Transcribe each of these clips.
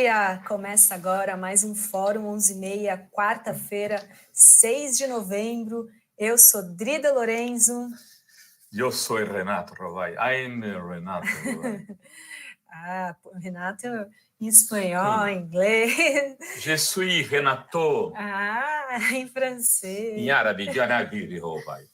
dia! Começa agora mais um Fórum 11h30, quarta-feira, 6 de novembro. Eu sou Drida Lorenzo. Eu sou Renato Rovai. I'm Renato Rovai. Renato em espanhol, em inglês. Je suis Renato. Em francês. Em árabe, Janabibi Rovai.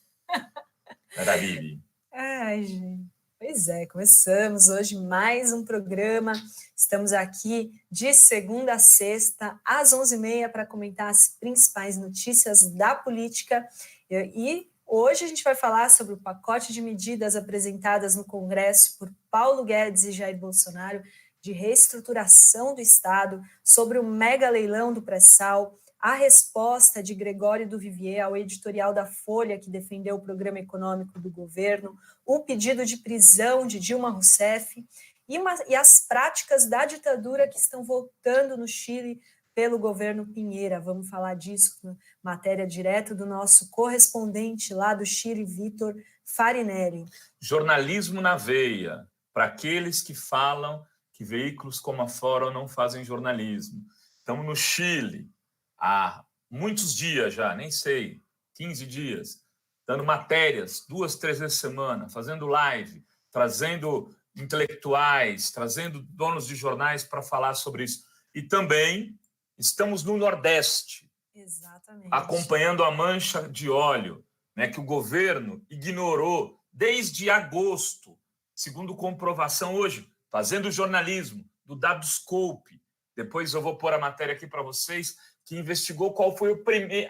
Janabibi. Ai, gente. Pois é, começamos hoje mais um programa. Estamos aqui de segunda a sexta, às 11h30, para comentar as principais notícias da política. E hoje a gente vai falar sobre o pacote de medidas apresentadas no Congresso por Paulo Guedes e Jair Bolsonaro de reestruturação do Estado, sobre o mega leilão do pré-sal, a resposta de Gregório do Vivier ao editorial da Folha, que defendeu o programa econômico do governo, o pedido de prisão de Dilma Rousseff e as práticas da ditadura que estão voltando no Chile pelo governo Piñera. Vamos falar disso com matéria direto do nosso correspondente lá do Chile, Vitor Farinelli. Jornalismo na veia, para aqueles que falam que veículos como a Fórum não fazem jornalismo. Estamos no Chile há muitos dias já, nem sei, 15 dias, dando matérias 2, 3 vezes por semana, fazendo live, trazendo intelectuais, trazendo donos de jornais para falar sobre isso. E também estamos no Nordeste, exatamente, acompanhando a mancha de óleo, né, que o governo ignorou desde agosto, segundo comprovação hoje, fazendo jornalismo do Datascope. Depois eu vou pôr a matéria aqui para vocês, que investigou qual foi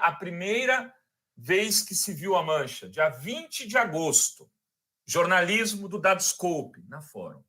a primeira vez que se viu a mancha, dia 20 de agosto. Jornalismo do Datascope, na Fórum.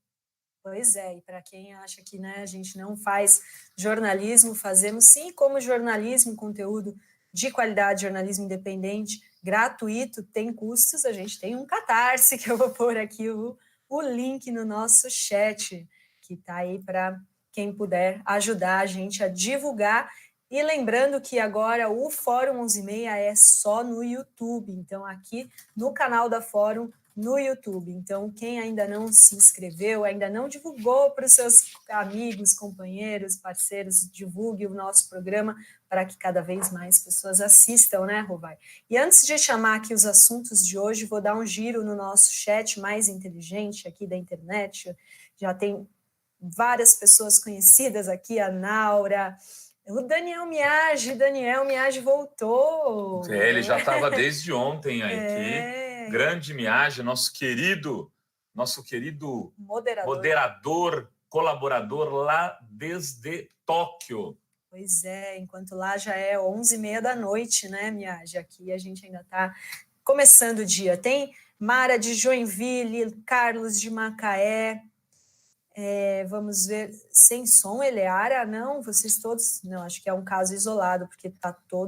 Pois é, e para quem acha que, né, a gente não faz jornalismo, fazemos sim, como jornalismo, conteúdo de qualidade, jornalismo independente, gratuito, tem custos, a gente tem um Catarse, que eu vou pôr aqui o link no nosso chat, que está aí para quem puder ajudar a gente a divulgar. E lembrando que agora o Fórum 11h30 é só no YouTube, então aqui no canal da Fórum, no YouTube. Então, quem ainda não se inscreveu, ainda não divulgou para os seus amigos, companheiros, parceiros, divulgue o nosso programa para que cada vez mais pessoas assistam, né, Rovai? E antes de chamar aqui os assuntos de hoje, vou dar um giro no nosso chat mais inteligente aqui da internet. Já tem várias pessoas conhecidas aqui, a Naura, o Daniel Miage voltou. Ele já estava desde ontem aqui. Grande Miage, nosso querido moderador, colaborador lá desde Tóquio. Pois é, enquanto lá já é 11h30 da noite, né, Miage? Aqui a gente ainda está começando o dia. Tem Mara de Joinville, Carlos de Macaé. Vamos ver, sem som, Eleara, não, vocês todos, não, acho que é um caso isolado, porque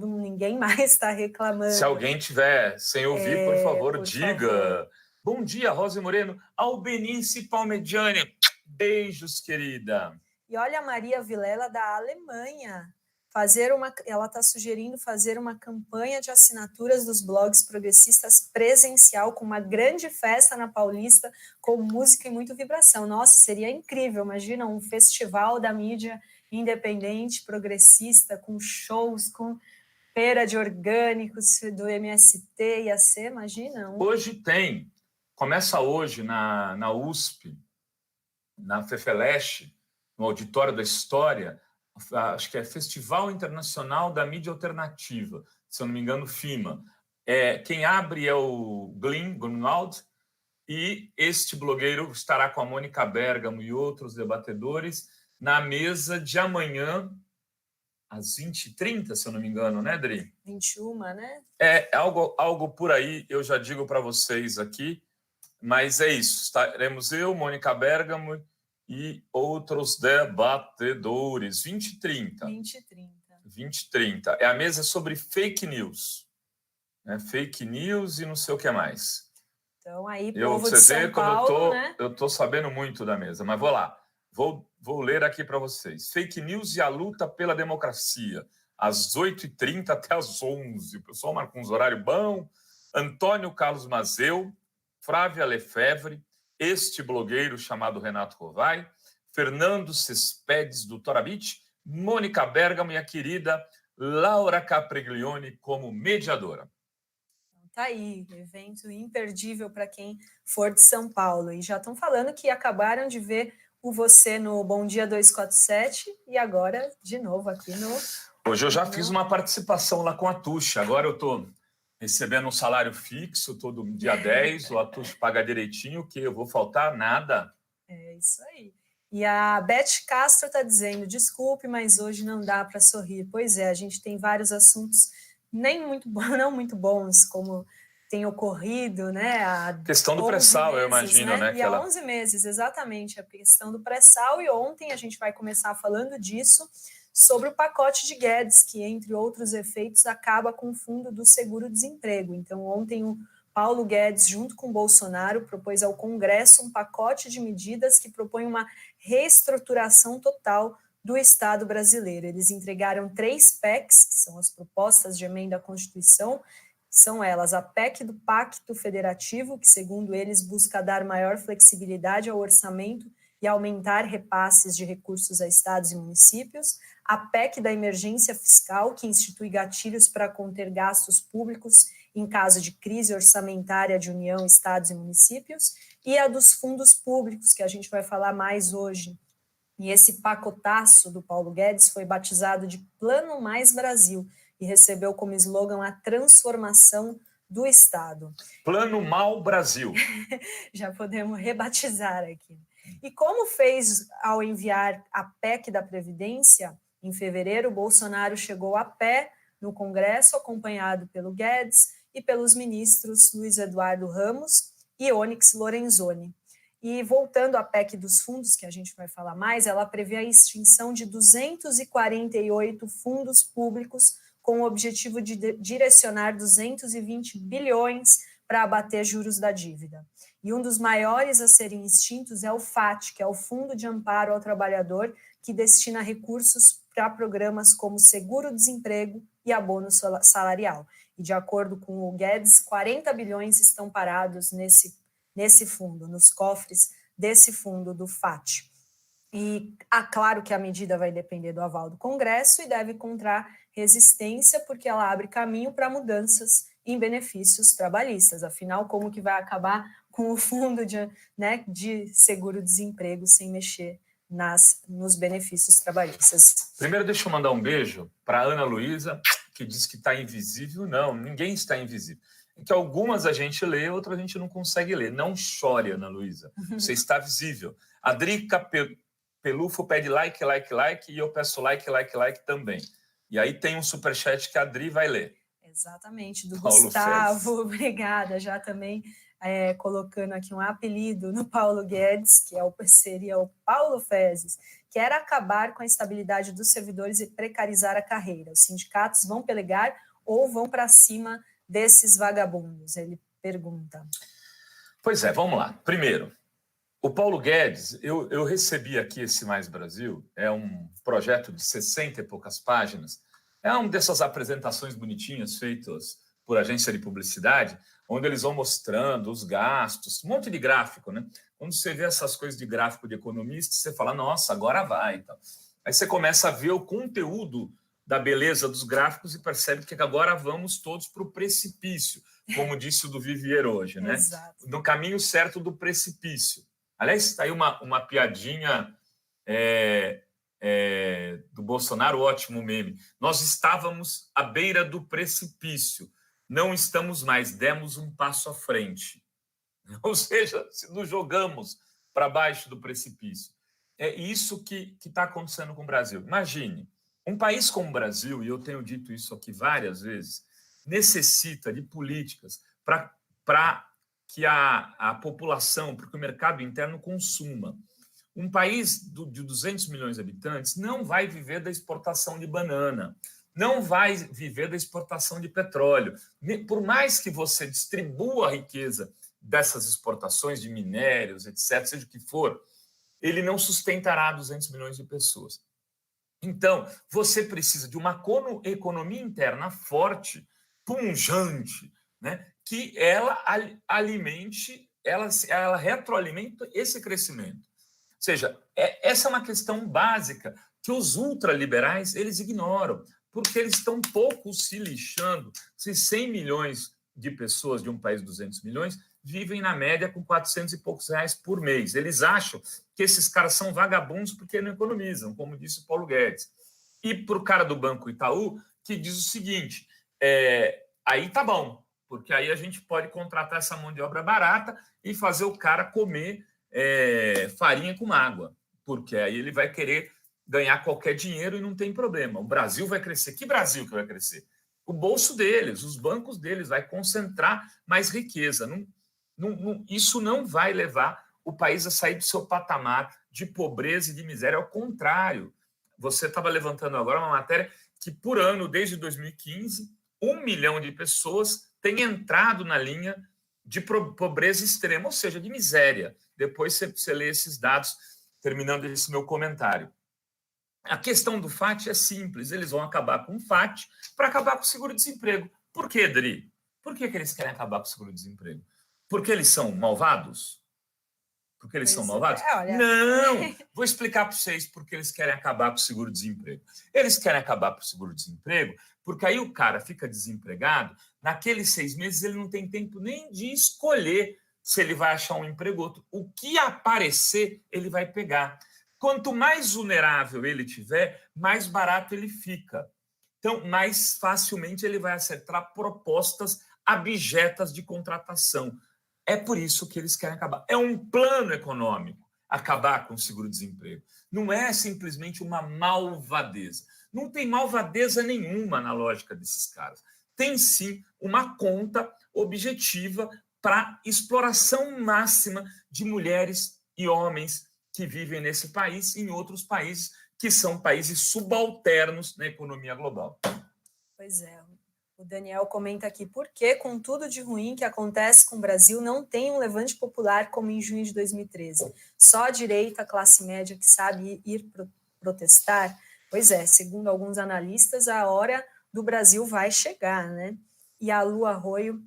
ninguém mais está reclamando. Se alguém tiver sem ouvir, por favor, diga. Favor. Bom dia, Rosa Moreno, Albenice Palmediani, beijos, querida. E olha a Maria Vilela da Alemanha, ela está sugerindo fazer uma campanha de assinaturas dos blogs progressistas presencial, com uma grande festa na Paulista, com música e muita vibração. Nossa, seria incrível, imagina um festival da mídia independente, progressista, com shows, com feira de orgânicos do MST, ia ser, imagina. Hoje tem, começa hoje na USP, na FEFELESH, no Auditório da História, acho que é Festival Internacional da Mídia Alternativa, se eu não me engano, FIMA. Quem abre é o Glenn Grunwald, e este blogueiro estará com a Mônica Bergamo e outros debatedores na mesa de amanhã, às 20h30, se eu não me engano, né, Dri? 21, né? Algo por aí, eu já digo para vocês aqui, mas é isso. Estaremos eu, Mônica Bergamo e outros debatedores. 20h30. 20h30. É a mesa sobre fake news. Né? Fake news e não sei o que mais. Então, aí, povo de São Paulo, né? Eu estou sabendo muito da mesa, mas vou lá. Vou ler aqui para vocês. Fake news e a luta pela democracia. Às 8h30 até às 11h. O pessoal marca uns horários bons. Antônio Carlos Mazeu, Flávia Lefebvre, este blogueiro chamado Renato Rovai, Fernando Cespedes, do Torabit, Mônica Bergamo e a querida Laura Capriglione como mediadora. Tá aí, evento imperdível para quem for de São Paulo. E já estão falando que acabaram de ver o você no Bom Dia 247 e agora de novo aqui no... Hoje eu já fiz uma participação lá com a Tuxa, agora eu estou recebendo um salário fixo todo dia 10, o Atush paga direitinho, que eu vou faltar nada. É isso aí. E a Beth Castro está dizendo, desculpe, mas hoje não dá para sorrir. Pois é, a gente tem vários assuntos não muito bons, como tem ocorrido, né? A questão do pré-sal, eu imagino, né? E há 11 meses, exatamente, a questão do pré-sal. E ontem a gente vai começar falando disso, sobre o pacote de Guedes, que, entre outros efeitos, acaba com o fundo do seguro-desemprego. Então, ontem o Paulo Guedes, junto com Bolsonaro, propôs ao Congresso um pacote de medidas que propõe uma reestruturação total do Estado brasileiro. Eles entregaram 3 PECs, que são as propostas de emenda à Constituição, são elas a PEC do Pacto Federativo, que, segundo eles, busca dar maior flexibilidade ao orçamento e aumentar repasses de recursos a estados e municípios, a PEC da emergência fiscal, que institui gatilhos para conter gastos públicos em caso de crise orçamentária de União, estados e municípios, e a dos fundos públicos, que a gente vai falar mais hoje. E esse pacotaço do Paulo Guedes foi batizado de Plano Mais Brasil e recebeu como slogan a transformação do Estado. Plano Mal Brasil. Já podemos rebatizar aqui. E como fez ao enviar a PEC da Previdência, em fevereiro, Bolsonaro chegou a pé no Congresso, acompanhado pelo Guedes e pelos ministros Luiz Eduardo Ramos e Onyx Lorenzoni. E voltando à PEC dos fundos, que a gente vai falar mais, ela prevê a extinção de 248 fundos públicos com o objetivo de direcionar 220 bilhões para abater juros da dívida. E um dos maiores a serem extintos é o FAT, que é o Fundo de Amparo ao Trabalhador, que destina recursos para programas como seguro-desemprego e abono salarial. E, de acordo com o Guedes, 40 bilhões estão parados nesse fundo, nos cofres desse fundo do FAT. E, claro que a medida vai depender do aval do Congresso e deve encontrar resistência, porque ela abre caminho para mudanças em benefícios trabalhistas. Afinal, como que vai acabar com o fundo de seguro-desemprego sem mexer nos benefícios trabalhistas? Primeiro, deixa eu mandar um beijo para a Ana Luísa, que diz que está invisível. Não, ninguém está invisível. É que algumas a gente lê, outras a gente não consegue ler. Não chore, Ana Luísa. Você está visível. A Drica Pelufo pede like, e eu peço like também. E aí tem um superchat que a Adri vai ler. Exatamente, do Paulo Gustavo. Fezes. Obrigada, já também colocando aqui um apelido no Paulo Guedes, que seria o Paulo Fezes, que era acabar com a estabilidade dos servidores e precarizar a carreira. Os sindicatos vão pelegar ou vão para cima desses vagabundos? Ele pergunta. Pois é, vamos lá. Primeiro, o Paulo Guedes, eu recebi aqui esse Mais Brasil, é um projeto de 60 e poucas páginas, é uma dessas apresentações bonitinhas feitas por agência de publicidade, onde eles vão mostrando os gastos, um monte de gráfico, né? Quando você vê essas coisas de gráfico de economista, você fala, nossa, agora vai. Então. Aí você começa a ver o conteúdo da beleza dos gráficos e percebe que agora vamos todos para o precipício, como disse o do Vivier hoje, né? Exato. No caminho certo do precipício. Aliás, está aí uma piadinha do Bolsonaro, ótimo meme. Nós estávamos à beira do precipício, não estamos mais, demos um passo à frente. Ou seja, nos jogamos para baixo do precipício. É isso que está acontecendo com o Brasil. Imagine, um país como o Brasil, e eu tenho dito isso aqui várias vezes, necessita de políticas para que a população, para que o mercado interno consuma. Um país de 200 milhões de habitantes não vai viver da exportação de banana, não vai viver da exportação de petróleo. Por mais que você distribua a riqueza dessas exportações de minérios, etc., seja o que for, ele não sustentará 200 milhões de pessoas. Então, você precisa de uma economia interna forte, pungente, né? Que ela alimente, ela retroalimenta esse crescimento. seja, essa é uma questão básica que os ultraliberais eles ignoram, porque eles estão pouco se lixando se 100 milhões de pessoas de um país de 200 milhões vivem, na média, com 400 e poucos reais por mês. Eles acham que esses caras são vagabundos porque não economizam, como disse o Paulo Guedes. E para o cara do Banco Itaú, que diz o seguinte, aí tá bom, porque aí a gente pode contratar essa mão de obra barata e fazer o cara comer farinha com água, porque aí ele vai querer ganhar qualquer dinheiro e não tem problema. O Brasil vai crescer. Que Brasil que vai crescer? O bolso deles, os bancos deles, vai concentrar mais riqueza. Isso não vai levar o país a sair do seu patamar de pobreza e de miséria. Ao contrário, você estava levantando agora uma matéria que, por ano, desde 2015, 1 milhão de pessoas têm entrado na linha de pobreza extrema, ou seja, de miséria. Depois você lê esses dados, terminando esse meu comentário. A questão do FAT é simples, eles vão acabar com o FAT para acabar com o seguro-desemprego. Por quê, Dri? Por que eles querem acabar com o seguro-desemprego? Porque eles são malvados? Porque eles são malvados? Olha... Não! Vou explicar para vocês por que eles querem acabar com o seguro-desemprego. Eles querem acabar com o seguro-desemprego porque aí o cara fica desempregado, naqueles 6 meses ele não tem tempo nem de escolher se ele vai achar um emprego ou outro. O que aparecer, ele vai pegar. Quanto mais vulnerável ele tiver, mais barato ele fica. Então, mais facilmente ele vai acertar propostas abjetas de contratação. É por isso que eles querem acabar. É um plano econômico acabar com o seguro-desemprego. Não é simplesmente uma malvadeza. Não tem malvadeza nenhuma na lógica desses caras. Tem, sim, uma conta objetiva para exploração máxima de mulheres e homens que vivem nesse país e em outros países que são países subalternos na economia global. Pois é. O Daniel comenta aqui, por que, com tudo de ruim que acontece com o Brasil, não tem um levante popular como em junho de 2013? Só a direita, a classe média que sabe ir protestar? Pois é, segundo alguns analistas, a hora do Brasil vai chegar, né? E a Lu Arroio,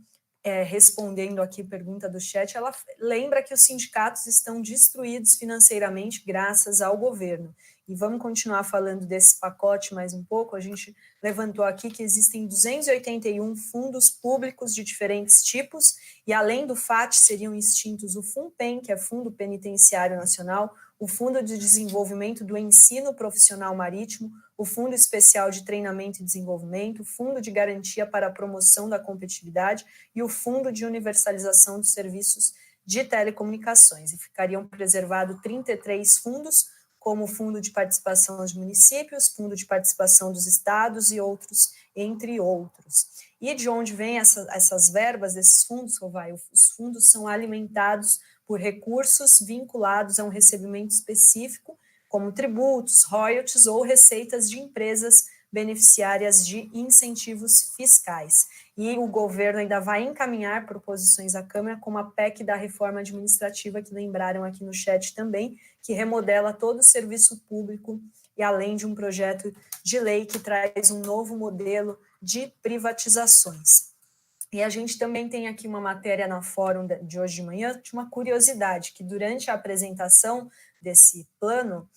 respondendo aqui a pergunta do chat, ela lembra que os sindicatos estão destruídos financeiramente graças ao governo. E vamos continuar falando desse pacote mais um pouco. A gente levantou aqui que existem 281 fundos públicos de diferentes tipos, e além do FAT seriam extintos o FUNPEN, que é Fundo Penitenciário Nacional, o Fundo de Desenvolvimento do Ensino Profissional Marítimo, o Fundo Especial de Treinamento e Desenvolvimento, o Fundo de Garantia para a Promoção da Competitividade e o Fundo de Universalização dos Serviços de Telecomunicações. E ficariam preservados 33 fundos, como o Fundo de Participação dos Municípios, Fundo de Participação dos Estados e outros, entre outros. E de onde vêm essas verbas desses fundos, Rovai? Os fundos são alimentados por recursos vinculados a um recebimento específico, como tributos, royalties ou receitas de empresas beneficiárias de incentivos fiscais. E o governo ainda vai encaminhar proposições à Câmara, como a PEC da reforma administrativa, que lembraram aqui no chat também, que remodela todo o serviço público, e além de um projeto de lei que traz um novo modelo de privatizações. E a gente também tem aqui uma matéria na Fórum de hoje de manhã, de uma curiosidade, que durante a apresentação desse plano,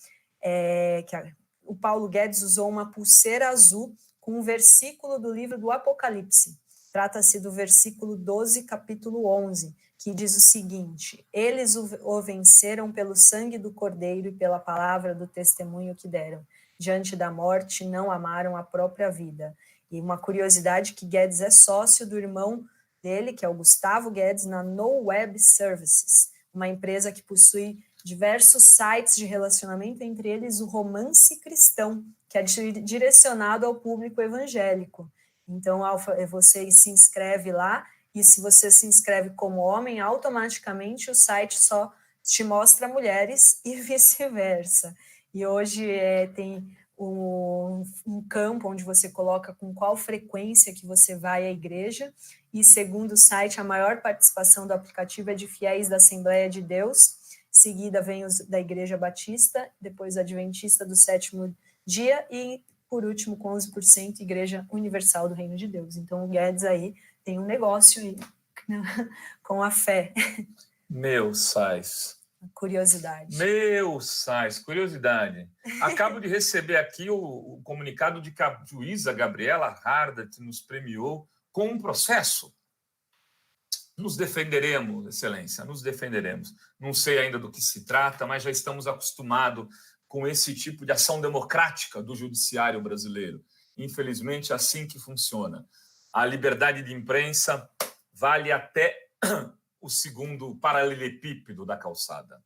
o Paulo Guedes usou uma pulseira azul com um versículo do livro do Apocalipse. Trata-se do versículo 12, capítulo 11, que diz o seguinte: eles o venceram pelo sangue do Cordeiro e pela palavra do testemunho que deram. Diante da morte, não amaram a própria vida. E uma curiosidade que Guedes é sócio do irmão dele, que é o Gustavo Guedes, na No Web Services, uma empresa que possui diversos sites de relacionamento, entre eles o Romance Cristão, que é direcionado ao público evangélico. Então, você se inscreve lá, e se você se inscreve como homem, automaticamente o site só te mostra mulheres e vice-versa. E hoje tem um campo onde você coloca com qual frequência que você vai à igreja, e segundo o site, a maior participação do aplicativo é de fiéis da Assembleia de Deus, seguida vem os da Igreja Batista, depois Adventista do Sétimo Dia e, por último, com 11%, Igreja Universal do Reino de Deus. Então, o Guedes aí tem um negócio aí, né, com a fé. Meu, Sais, Curiosidade. Meu sais, curiosidade. Acabo de receber aqui o comunicado de que a juíza Gabriela Hardat nos premiou com um processo. Nos defenderemos, Excelência, nos defenderemos. Não sei ainda do que se trata, mas já estamos acostumados com esse tipo de ação democrática do judiciário brasileiro. Infelizmente, é assim que funciona. A liberdade de imprensa vale até o segundo paralelepípedo da calçada.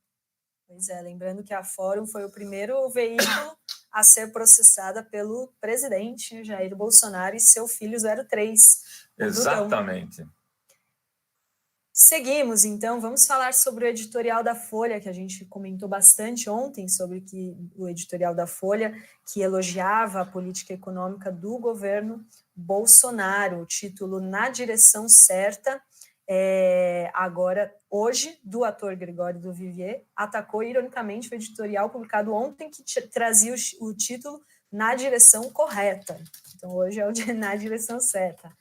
Pois é, lembrando que a Fórum foi o primeiro veículo a ser processada pelo presidente Jair Bolsonaro e seu filho 03. Exatamente. Dudão. Seguimos, então, vamos falar sobre o editorial da Folha, que a gente comentou bastante ontem, sobre o editorial da Folha, que elogiava a política econômica do governo Bolsonaro, o título Na Direção Certa. Agora, hoje, do ator Gregório do Vivier, atacou ironicamente o editorial publicado ontem, que trazia o título Na Direção Correta. Então, hoje é o de Na Direção Certa.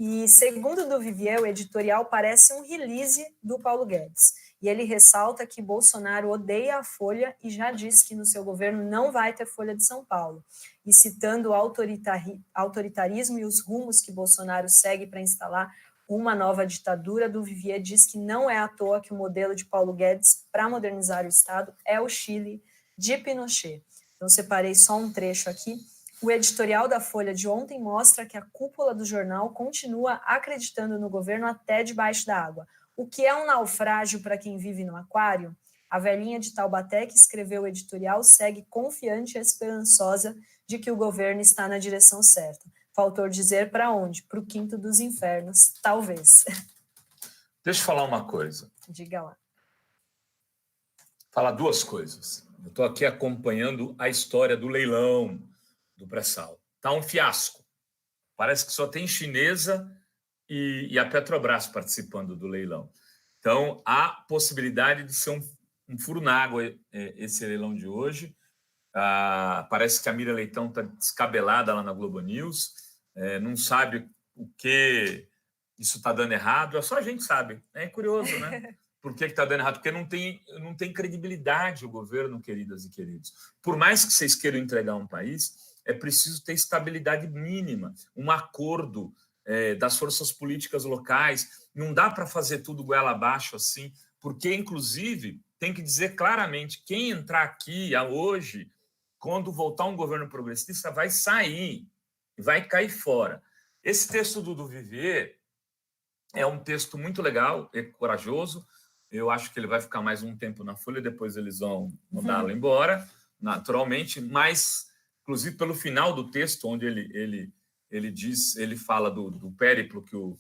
E, segundo do Vivier, o editorial parece um release do Paulo Guedes. E ele ressalta que Bolsonaro odeia a Folha e já disse que no seu governo não vai ter Folha de São Paulo. E citando o autoritarismo e os rumos que Bolsonaro segue para instalar uma nova ditadura, do Vivier diz que não é à toa que o modelo de Paulo Guedes para modernizar o Estado é o Chile de Pinochet. Então, separei só um trecho aqui. O editorial da Folha de ontem mostra que a cúpula do jornal continua acreditando no governo até debaixo da água. O que é um naufrágio para quem vive no aquário? A velhinha de Taubaté, que escreveu o editorial, segue confiante e esperançosa de que o governo está na direção certa. Faltou dizer para onde? Para o quinto dos infernos, talvez. Deixa eu falar uma coisa. Diga lá. Falar duas coisas. Eu estou aqui acompanhando a história do leilão do pré-sal. Está um fiasco. Parece que só tem chinesa e a Petrobras participando do leilão. Então, há possibilidade de ser um furo na água esse leilão de hoje. Parece que a Mira Leitão está descabelada lá na Globo News, não sabe o que isso está dando errado. Só a gente sabe. É curioso, né? Por que está dando errado? Porque não tem credibilidade o governo, queridas e queridos. Por mais que vocês queiram entregar um país, é preciso ter estabilidade mínima, um acordo das forças políticas locais. Não dá para fazer tudo goela abaixo assim, porque, inclusive, tem que dizer claramente, quem entrar aqui hoje, quando voltar um governo progressista, vai sair, vai cair fora. Esse texto do Vivier é um texto muito legal, é corajoso. Eu acho que ele vai ficar mais um tempo na Folha, depois eles vão mandá-lo embora, naturalmente, mas, inclusive, pelo final do texto, onde ele fala do périplo que o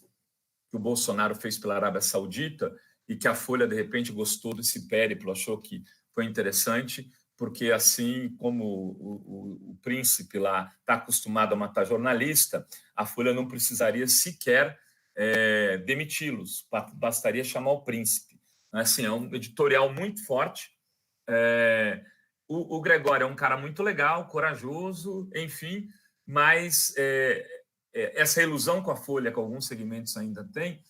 Bolsonaro fez pela Arábia Saudita e que a Folha, de repente, gostou desse périplo, achou que foi interessante, porque, assim como o príncipe lá está acostumado a matar jornalista, a Folha não precisaria sequer demiti-los, bastaria chamar o príncipe. Assim, é um editorial muito forte. O Gregório é um cara muito legal, corajoso, enfim, mas essa ilusão com a Folha, que alguns segmentos ainda têm,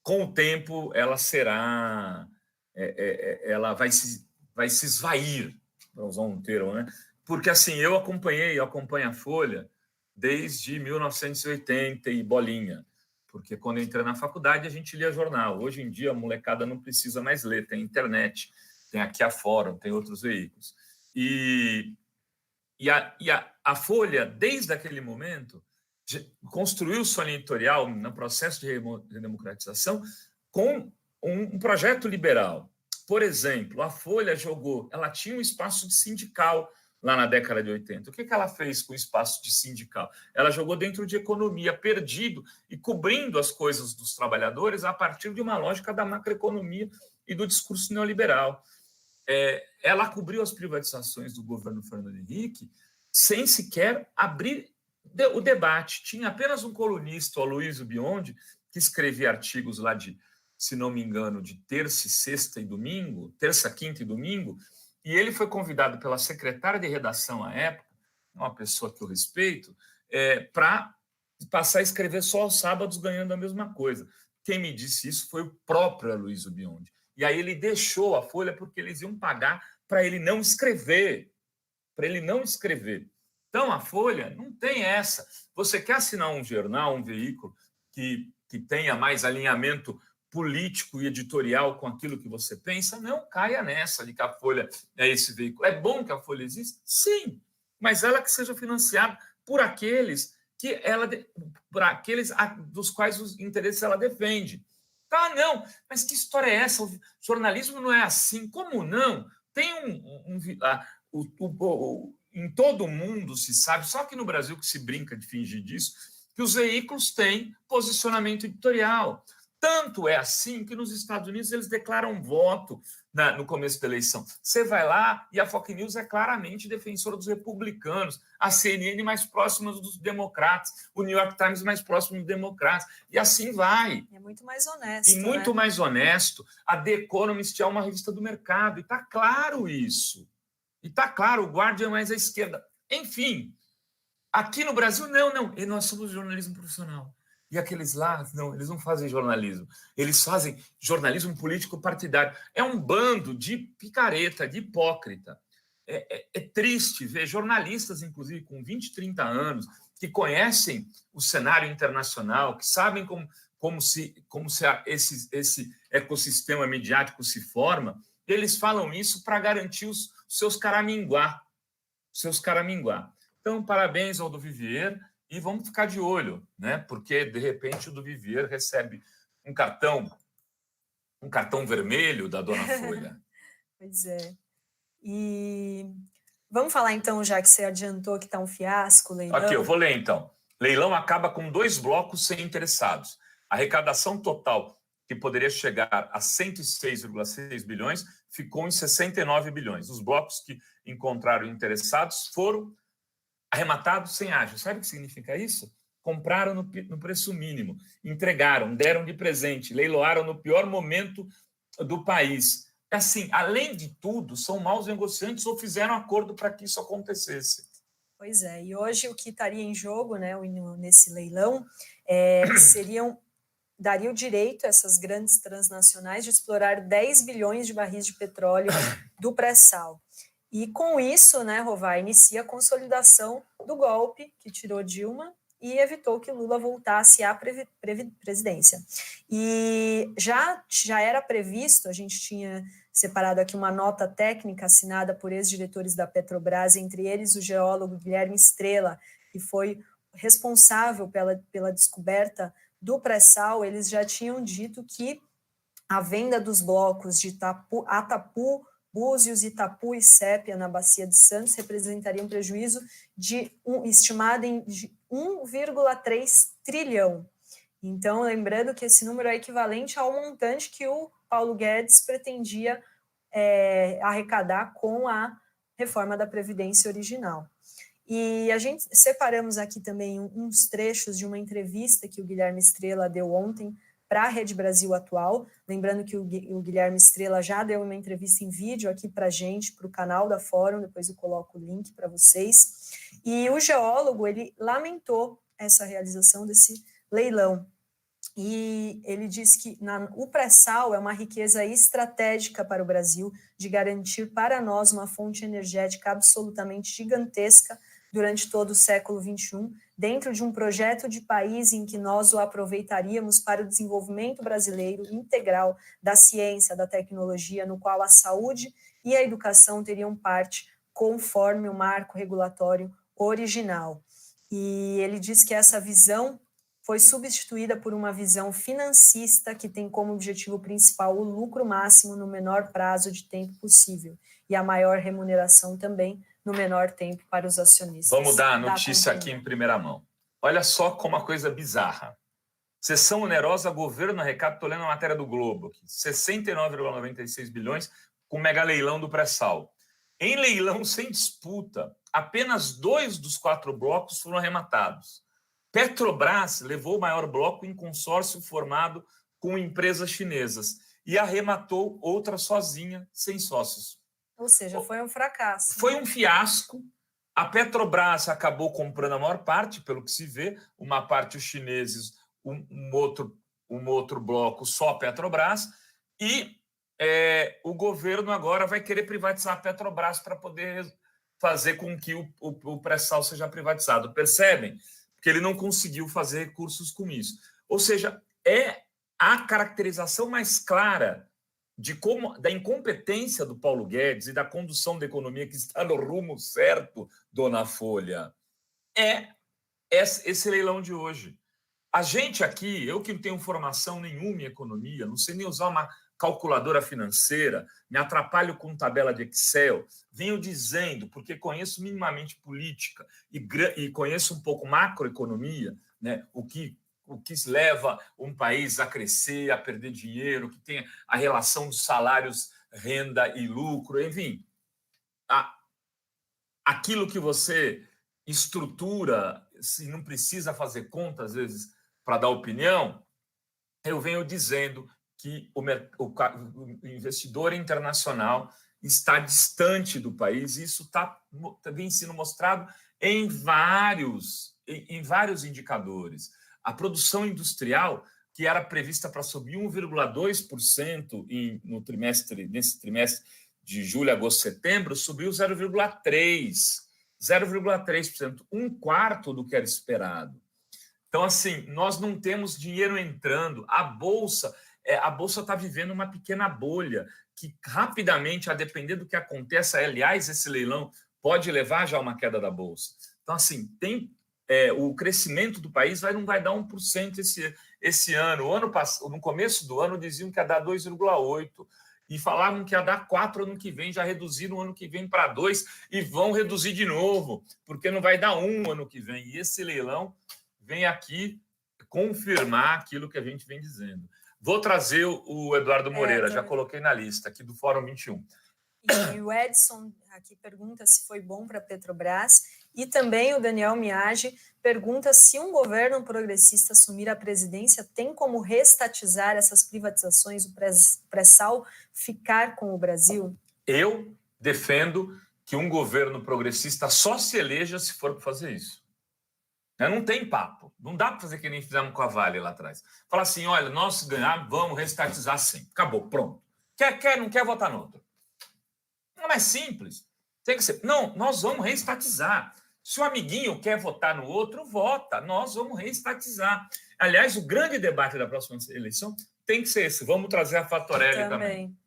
com o tempo ela será, ela vai se esvair, para usar um termo, né? Porque assim, eu acompanho a Folha desde 1980 e bolinha, porque quando eu entrei na faculdade a gente lia jornal. Hoje em dia a molecada não precisa mais ler, tem internet, tem aqui a Fórum, tem outros veículos. E a Folha, desde aquele momento, construiu sua linha editorial no processo de redemocratização com um projeto liberal. Por exemplo, a Folha ela tinha um espaço de sindical lá na década de 80. O que ela fez com o espaço de sindical? Ela jogou dentro de economia, perdido e cobrindo as coisas dos trabalhadores a partir de uma lógica da macroeconomia e do discurso neoliberal. Ela cobriu as privatizações do governo Fernando Henrique sem sequer abrir o debate. Tinha apenas um colunista, o Aloysio Biondi, que escrevia artigos lá de, se não me engano, de terça, quinta e domingo, e ele foi convidado pela secretária de redação à época, uma pessoa que eu respeito, para passar a escrever só aos sábados, ganhando a mesma coisa. Quem me disse isso foi o próprio Aloysio Biondi. E aí ele deixou a Folha porque eles iam pagar para ele não escrever. Então, a Folha não tem essa. Você quer assinar um jornal, um veículo que tenha mais alinhamento político e editorial com aquilo que você pensa? Não caia nessa de que a Folha é esse veículo. É bom que a Folha exista? Sim, mas ela que seja financiada por aqueles dos quais os interesses ela defende. Ah, não, mas que história é essa? O jornalismo não é assim. Como não? Tem em todo o mundo se sabe, só que no Brasil que se brinca de fingir disso, que os veículos têm posicionamento editorial. Tanto é assim que nos Estados Unidos eles declaram voto no começo da eleição. Você vai lá e a Fox News é claramente defensora dos republicanos, a CNN mais próxima dos democratas, o New York Times mais próximo dos democratas, e assim vai. É muito mais honesto. E muito mais honesto. A The Economist é uma revista do mercado, e está claro isso. E está claro, o Guardian é mais à esquerda. Enfim, aqui no Brasil, não. E nós somos jornalismo profissional. E aqueles lá, não, eles não fazem jornalismo. Eles fazem jornalismo político partidário. É um bando de picareta, de hipócrita. É triste ver jornalistas, inclusive, com 20, 30 anos, que conhecem o cenário internacional, que sabem como esse ecossistema mediático se forma, eles falam isso para garantir os seus caraminguá. Então, parabéns ao Duvivier e vamos ficar de olho, né? Porque, de repente, o Duvivier recebe um cartão vermelho da dona Folha. Pois é. E vamos falar, então, já que você adiantou que está um fiasco, leilão. Aqui, eu vou ler, então. Leilão acaba com 2 blocos sem interessados. A arrecadação total, que poderia chegar a 106,6 bilhões, ficou em 69 bilhões. Os blocos que encontraram interessados foram arrematados sem ágio. Sabe o que significa isso? Compraram no preço mínimo, entregaram, deram de presente, leiloaram no pior momento do país. Assim, além de tudo, são maus negociantes ou fizeram acordo para que isso acontecesse. Pois é, e hoje o que estaria em jogo, né, nesse leilão daria o direito a essas grandes transnacionais de explorar 10 bilhões de barris de petróleo do pré-sal. E com isso, né, Rovai, inicia a consolidação do golpe que tirou Dilma e evitou que Lula voltasse à presidência. E já era previsto, a gente tinha separado aqui uma nota técnica assinada por ex-diretores da Petrobras, entre eles o geólogo Guilherme Estrela, que foi responsável pela descoberta do pré-sal. Eles já tinham dito que a venda dos blocos de Atapu, Búzios, Itapu e Sépia na Bacia de Santos representaria um prejuízo estimado em 1,3 trilhão. Então, lembrando que esse número é equivalente ao montante que o Paulo Guedes pretendia arrecadar com a reforma da Previdência original. E a gente separamos aqui também uns trechos de uma entrevista que o Guilherme Estrela deu ontem para a Rede Brasil Atual, lembrando que o Guilherme Estrela já deu uma entrevista em vídeo aqui para a gente, para o canal da Fórum, depois eu coloco o link para vocês, e o geólogo, ele lamentou essa realização desse leilão, e ele disse que o pré-sal é uma riqueza estratégica para o Brasil, de garantir para nós uma fonte energética absolutamente gigantesca durante todo o século XXI, dentro de um projeto de país em que nós o aproveitaríamos para o desenvolvimento brasileiro integral da ciência, da tecnologia, no qual a saúde e a educação teriam parte, conforme o marco regulatório original. E ele diz que essa visão foi substituída por uma visão financista que tem como objetivo principal o lucro máximo no menor prazo de tempo possível e a maior remuneração também no menor tempo para os acionistas. Vamos dar a notícia aqui em primeira mão. Olha só como uma coisa bizarra. Sessão onerosa, governo arrecada, estou lendo a matéria do Globo aqui, 69,96 bilhões com mega leilão do pré-sal. Em leilão sem disputa, apenas 2 dos 4 blocos foram arrematados. Petrobras levou o maior bloco em consórcio formado com empresas chinesas e arrematou outra sozinha, sem sócios. Ou seja, foi um fracasso. Foi um fiasco. A Petrobras acabou comprando a maior parte, pelo que se vê, uma parte os chineses, um outro bloco só a Petrobras, e o governo agora vai querer privatizar a Petrobras para poder fazer com que o pré-sal seja privatizado. Percebem? Porque ele não conseguiu fazer recursos com isso. Ou seja, é a caracterização mais clara da incompetência do Paulo Guedes e da condução da economia que está no rumo certo, dona Folha, é esse leilão de hoje. A gente aqui, eu que não tenho formação nenhuma em economia, não sei nem usar uma calculadora financeira, me atrapalho com tabela de Excel, venho dizendo, porque conheço minimamente política e conheço um pouco macroeconomia, né, o que leva um país a crescer, a perder dinheiro, que tem a relação dos salários, renda e lucro, enfim. Aquilo que você estrutura, se não precisa fazer conta, às vezes, para dar opinião, eu venho dizendo que o investidor internacional está distante do país, e isso vem sendo mostrado em vários indicadores. A produção industrial, que era prevista para subir 1,2% nesse trimestre de julho, agosto, setembro, subiu 0,3%, um quarto do que era esperado. Então, assim, nós não temos dinheiro entrando. A Bolsa está vivendo uma pequena bolha que rapidamente, a depender do que aconteça, aliás, esse leilão pode levar já a uma queda da Bolsa. Então, assim, o crescimento do país não vai dar 1% esse ano. No começo do ano, diziam que ia dar 2,8%. E falavam que ia dar 4% ano que vem, já reduziram o ano que vem para 2% e vão reduzir de novo, porque não vai dar 1% ano que vem. E esse leilão vem aqui confirmar aquilo que a gente vem dizendo. Vou trazer o Eduardo Moreira, já coloquei na lista aqui do Fórum 21. E o Edson aqui pergunta se foi bom para a Petrobras, e também o Daniel Miage pergunta se um governo progressista assumir a presidência tem como reestatizar essas privatizações, o pré-sal ficar com o Brasil? Eu defendo que um governo progressista só se eleja se for para fazer isso. Não tem papo. Não dá para fazer que nem fizemos com a Vale lá atrás. Falar assim, olha, nós ganhamos, vamos reestatizar sim. Acabou, pronto. Não quer votar no outro. Não é mais simples. Tem que ser. Não, nós vamos reestatizar. Se o amiguinho quer votar no outro, vota. Nós vamos reestatizar. Aliás, o grande debate da próxima eleição tem que ser esse. Vamos trazer a Fatorelli também.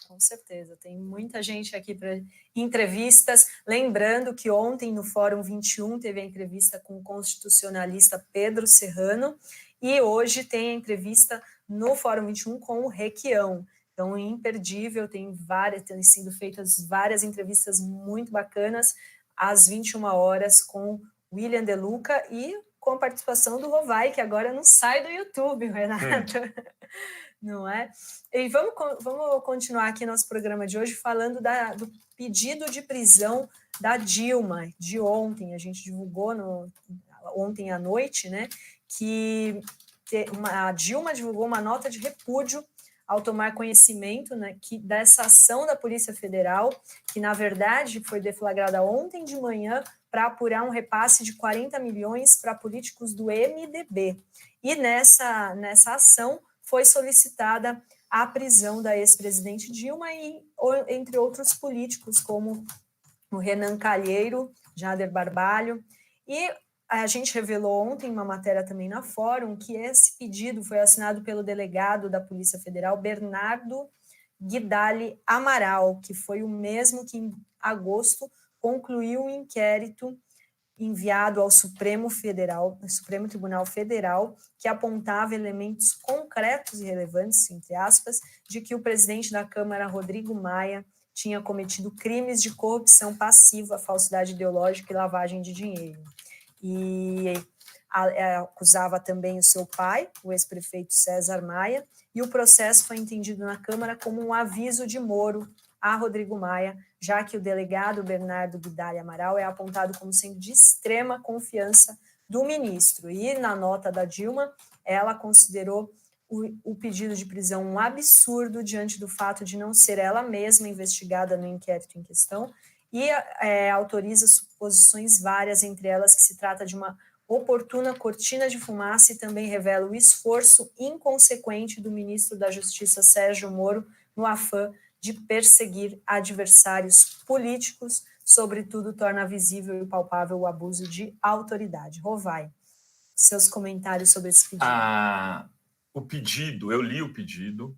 Com certeza, tem muita gente aqui para entrevistas. Lembrando que ontem no Fórum 21 teve a entrevista com o constitucionalista Pedro Serrano, e hoje tem a entrevista no Fórum 21 com o Requião. Então, imperdível, tem sido feitas várias entrevistas muito bacanas às 21 horas com William De Luca e com a participação do Rovai, que agora não sai do YouTube, Renato. Não é? E vamos continuar aqui nosso programa de hoje falando do pedido de prisão da Dilma, de ontem. A gente divulgou ontem à noite, né, que a Dilma divulgou uma nota de repúdio ao tomar conhecimento, né, dessa ação da Polícia Federal, que, na verdade, foi deflagrada ontem de manhã para apurar um repasse de 40 milhões para políticos do MDB. E nessa ação foi solicitada a prisão da ex-presidente Dilma e entre outros políticos, como o Renan Calheiro, Jader Barbalho. E a gente revelou ontem uma matéria também na Fórum que esse pedido foi assinado pelo delegado da Polícia Federal, Bernardo Guidali Amaral, que foi o mesmo que, em agosto, concluiu um inquérito enviado ao Supremo Tribunal Federal, que apontava elementos concretos e relevantes, entre aspas, de que o presidente da Câmara, Rodrigo Maia, tinha cometido crimes de corrupção passiva, falsidade ideológica e lavagem de dinheiro. E acusava também o seu pai, o ex-prefeito César Maia, e o processo foi entendido na Câmara como um aviso de Moro a Rodrigo Maia, já que o delegado Bernardo Guidali Amaral é apontado como sendo de extrema confiança do ministro. E na nota da Dilma, ela considerou o pedido de prisão um absurdo diante do fato de não ser ela mesma investigada no inquérito em questão, e autoriza suposições várias, entre elas que se trata de uma oportuna cortina de fumaça, e também revela o esforço inconsequente do ministro da Justiça, Sérgio Moro, no afã de perseguir adversários políticos, sobretudo torna visível e palpável o abuso de autoridade. Rovai, seus comentários sobre esse pedido. O pedido, eu li o pedido,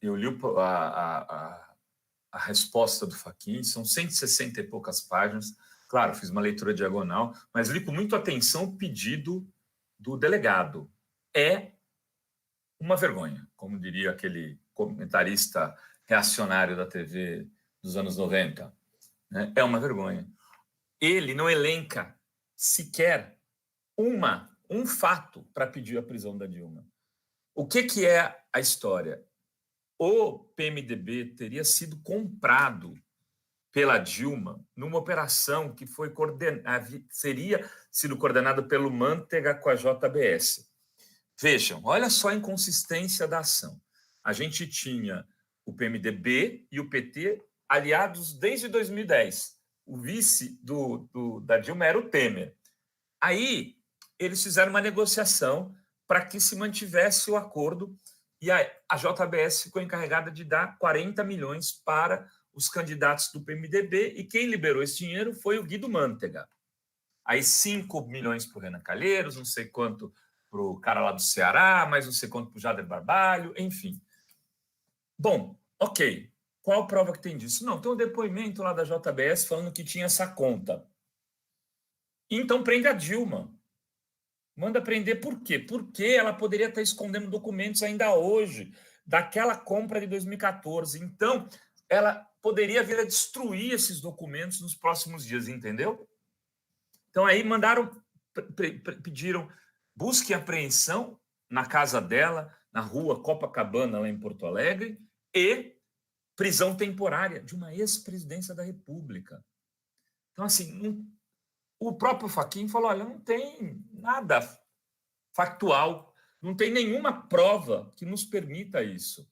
eu li a resposta do Fachin, são 160 e poucas páginas. Claro, fiz uma leitura diagonal, mas li com muita atenção o pedido do delegado. É uma vergonha, como diria aquele comentarista reacionário da TV dos anos 90. Né? É uma vergonha. Ele não elenca sequer um fato para pedir a prisão da Dilma. O que é a história? O PMDB teria sido comprado pela Dilma numa operação que foi seria sido coordenada pelo Mantega com a JBS. Vejam, olha só a inconsistência da ação. A gente tinha o PMDB e o PT aliados desde 2010. O vice da Dilma era o Temer. Aí, eles fizeram uma negociação para que se mantivesse o acordo e a JBS ficou encarregada de dar 40 milhões para os candidatos do PMDB e quem liberou esse dinheiro foi o Guido Mantega. Aí 5 milhões para o Renan Calheiros, não sei quanto para o cara lá do Ceará, mais não sei quanto para o Jader Barbalho, enfim. Bom, ok. Qual prova que tem disso? Não, tem um depoimento lá da JBS falando que tinha essa conta. Então prende a Dilma. Manda prender por quê? Porque ela poderia estar escondendo documentos ainda hoje, daquela compra de 2014. Então, ela poderia vir a destruir esses documentos nos próximos dias, entendeu? Então, aí pediram busca e apreensão na casa dela, na rua Copacabana, lá em Porto Alegre, e prisão temporária de uma ex-presidência da República. Então, assim, o próprio Fachin falou, olha, não tem nada factual, não tem nenhuma prova que nos permita isso.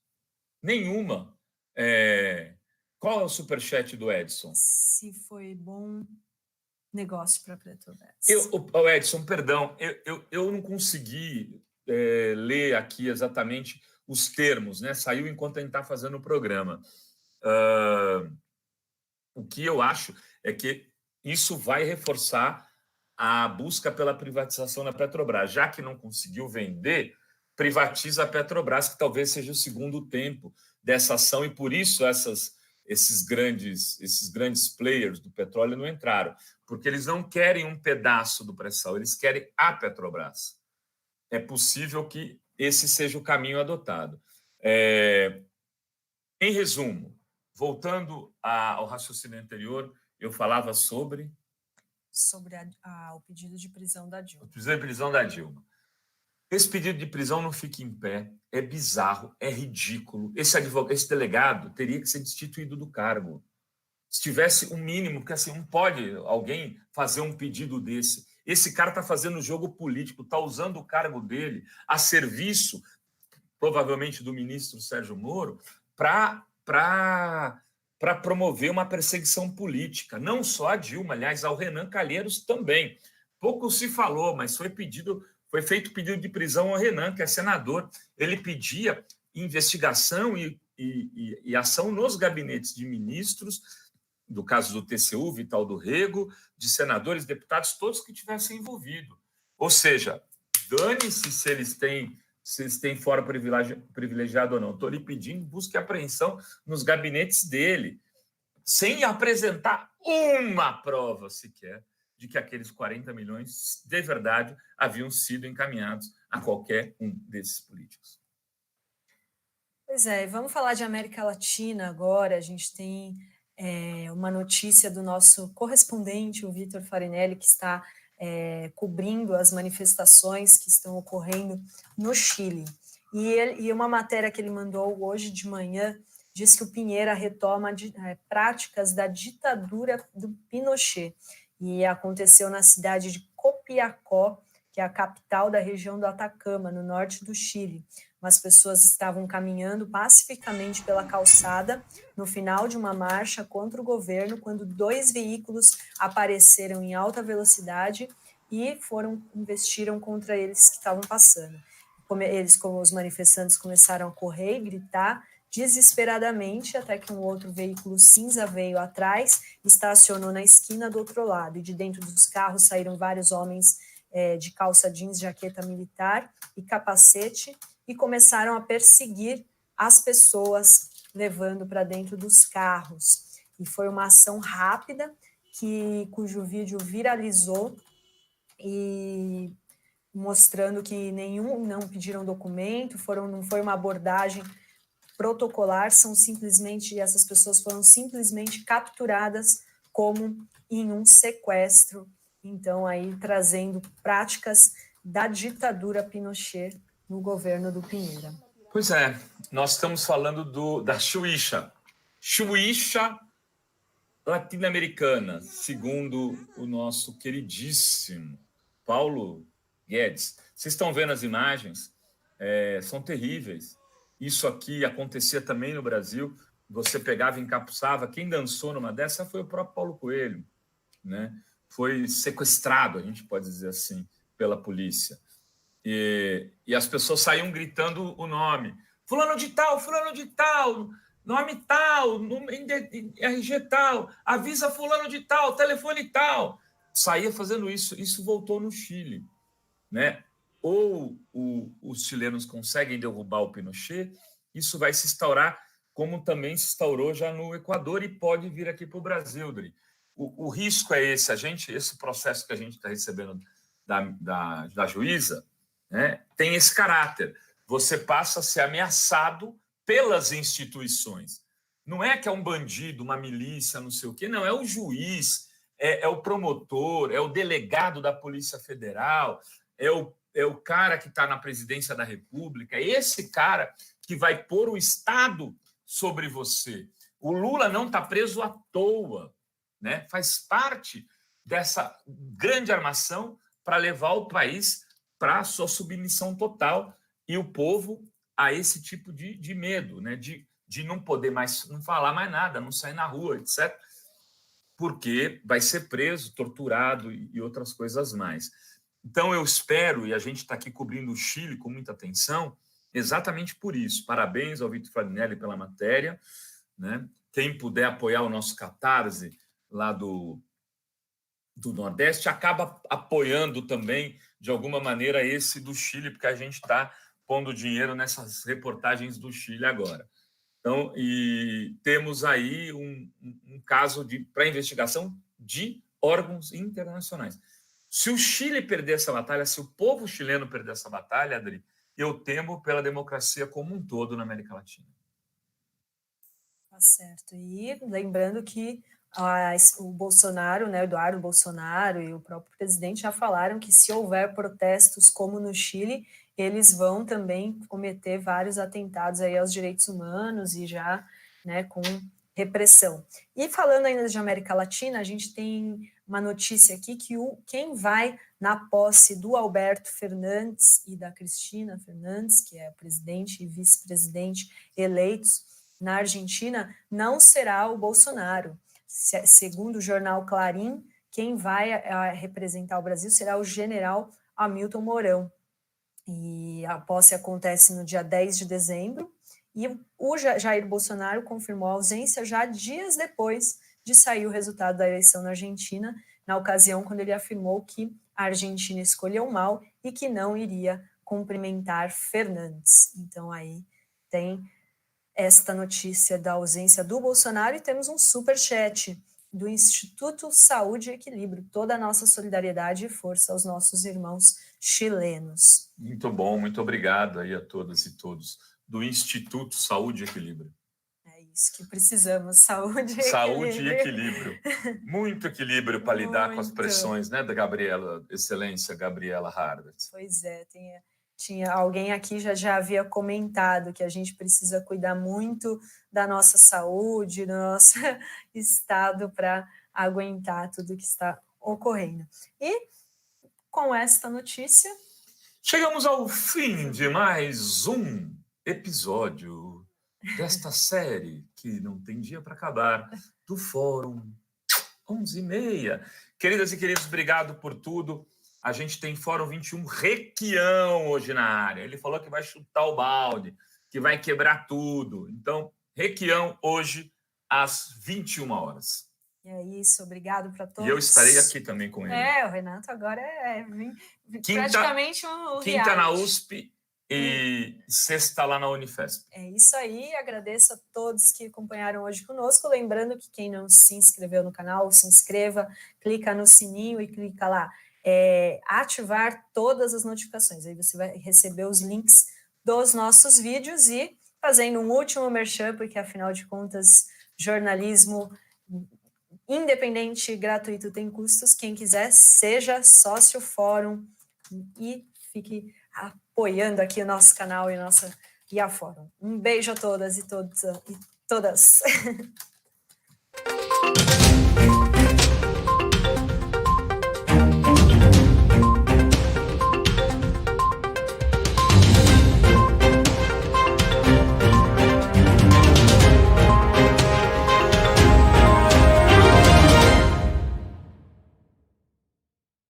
Nenhuma. Qual é o superchat do Edson? Se foi bom negócio para a Petrobras. Edson, perdão, eu não consegui ler aqui exatamente os termos, né? Saiu enquanto a gente está fazendo o programa. O que eu acho é que isso vai reforçar a busca pela privatização da Petrobras. Já que não conseguiu vender, privatiza a Petrobras, que talvez seja o segundo tempo dessa ação, e por isso esses grandes players do petróleo não entraram, porque eles não querem um pedaço do pré-sal, eles querem a Petrobras. É possível que esse seja o caminho adotado. Em resumo, voltando ao raciocínio anterior, eu falava sobre o pedido de prisão da Dilma. O pedido de prisão da Dilma. Esse pedido de prisão não fica em pé, é bizarro, é ridículo. Esse delegado teria que ser destituído do cargo. Se tivesse um mínimo, porque assim, não pode alguém fazer um pedido desse. Esse cara está fazendo jogo político, está usando o cargo dele a serviço, provavelmente do ministro Sérgio Moro, para promover uma perseguição política. Não só a Dilma, aliás, ao Renan Calheiros também. Pouco se falou, mas foi feito pedido de prisão ao Renan, que é senador. Ele pedia investigação e ação nos gabinetes de ministros, do caso do TCU, Vital do Rego, de senadores, deputados, todos que tivessem envolvido. Ou seja, dane-se se eles têm fora privilegiado ou não. Estou lhe pedindo busca e apreensão nos gabinetes dele, sem apresentar uma prova sequer de que aqueles 40 milhões, de verdade, haviam sido encaminhados a qualquer um desses políticos. Pois é, vamos falar de América Latina agora. A gente tem uma notícia do nosso correspondente, o Vitor Farinelli, que está cobrindo as manifestações que estão ocorrendo no Chile. E uma matéria que ele mandou hoje de manhã diz que o Piñera retoma práticas da ditadura do Pinochet. E aconteceu na cidade de Copiapó, que é a capital da região do Atacama, no norte do Chile. As pessoas estavam caminhando pacificamente pela calçada no final de uma marcha contra o governo, quando 2 veículos apareceram em alta velocidade e investiram contra eles que estavam passando. Como os manifestantes começaram a correr e gritar desesperadamente, até que um outro veículo cinza veio atrás, estacionou na esquina do outro lado, e de dentro dos carros saíram vários homens de calça jeans, jaqueta militar e capacete, e começaram a perseguir as pessoas, levando para dentro dos carros. E foi uma ação rápida, cujo vídeo viralizou, e mostrando que não pediram documento, não foi uma abordagem protocolar, essas pessoas foram simplesmente capturadas como em um sequestro. Então, aí trazendo práticas da ditadura Pinochet no governo do Piñera. Pois é, nós estamos falando da Xuxa latino-americana, segundo o nosso queridíssimo Paulo Guedes. Vocês estão vendo as imagens? São terríveis. Isso aqui acontecia também no Brasil. Você pegava e encapuçava. Quem dançou numa dessa foi o próprio Paulo Coelho, né? Foi sequestrado, a gente pode dizer assim, pela polícia. E as pessoas saíam gritando o nome. Fulano de tal, nome tal, RG tal, avisa fulano de tal, telefone tal. Saía fazendo isso. Isso voltou no Chile, né? Ou os chilenos conseguem derrubar o Pinochet, isso vai se instaurar, como também se instaurou já no Equador, e pode vir aqui para o Brasil, Dri. O risco é esse processo que a gente está recebendo da juíza, né, tem esse caráter. Você passa a ser ameaçado pelas instituições. Não é que é um bandido, uma milícia, não sei o quê, não, é o juiz, é o promotor, é o delegado da Polícia Federal, é o cara que está na presidência da República, é esse cara que vai pôr o Estado sobre você. O Lula não está preso à toa, né? Faz parte dessa grande armação para levar o país para a sua submissão total e o povo a esse tipo de medo, né? De não poder mais, não falar mais nada, não sair na rua, etc., porque vai ser preso, torturado e outras coisas mais. Então, eu espero, e a gente está aqui cobrindo o Chile com muita atenção, exatamente por isso. Parabéns ao Vitor Farinelli pela matéria, né? Quem puder apoiar o nosso Catarse lá do Nordeste, acaba apoiando também, de alguma maneira, esse do Chile, porque a gente está pondo dinheiro nessas reportagens do Chile agora. Então, e temos aí um caso para investigação de órgãos internacionais. Se o Chile perder essa batalha, se o povo chileno perder essa batalha, Adri, eu temo pela democracia como um todo na América Latina. Tá certo. E lembrando que o Bolsonaro, né, Eduardo Bolsonaro e o próprio presidente já falaram que se houver protestos como no Chile, eles vão também cometer vários atentados aí aos direitos humanos e já, né, com repressão. E falando ainda de América Latina, a gente tem uma notícia aqui que quem vai na posse do Alberto Fernandes e da Cristina Fernandes, que é presidente e vice-presidente eleitos na Argentina, não será o Bolsonaro. Segundo o jornal Clarim, quem vai representar o Brasil será o general Hamilton Mourão. E a posse acontece no dia 10 de dezembro, e o Jair Bolsonaro confirmou a ausência já dias depois de sair o resultado da eleição na Argentina, na ocasião quando ele afirmou que a Argentina escolheu mal e que não iria cumprimentar Fernandes. Então aí tem esta notícia da ausência do Bolsonaro, e temos um superchat do Instituto Saúde e Equilíbrio. Toda a nossa solidariedade e força aos nossos irmãos chilenos. Muito bom, muito obrigado aí a todas e todos do Instituto Saúde e Equilíbrio. É isso que precisamos, saúde e Saúde equilíbrio. E equilíbrio. Muito equilíbrio para lidar com as pressões, né, da Gabriela, Excelência Gabriela Harvard. Pois é, tinha alguém aqui já havia comentado que a gente precisa cuidar muito da nossa saúde, do nosso estado para aguentar tudo que está ocorrendo. E com esta notícia, chegamos ao fim de mais um episódio desta série que não tem dia para acabar, do Fórum 11h30. Queridas e queridos, obrigado por tudo. A gente tem Fórum 21 Requião hoje na área. Ele falou que vai chutar o balde. que vai quebrar tudo. Então, Requião, hoje, às 21 horas. É isso, obrigado para todos. E eu estarei aqui também com ele. O Renato agora praticamente um quinta na USP e sexta lá na Unifesp. É isso aí, agradeço a todos que acompanharam hoje conosco, lembrando que quem não se inscreveu no canal, se inscreva, clica no sininho e clica lá, ativar todas as notificações, aí você vai receber os links dos nossos vídeos e fazendo um último merchan, porque afinal de contas, jornalismo independente, gratuito, tem custos. Quem quiser, seja sócio Fórum e fique apoiando aqui o nosso canal e a Fórum. Um beijo a todas e todas.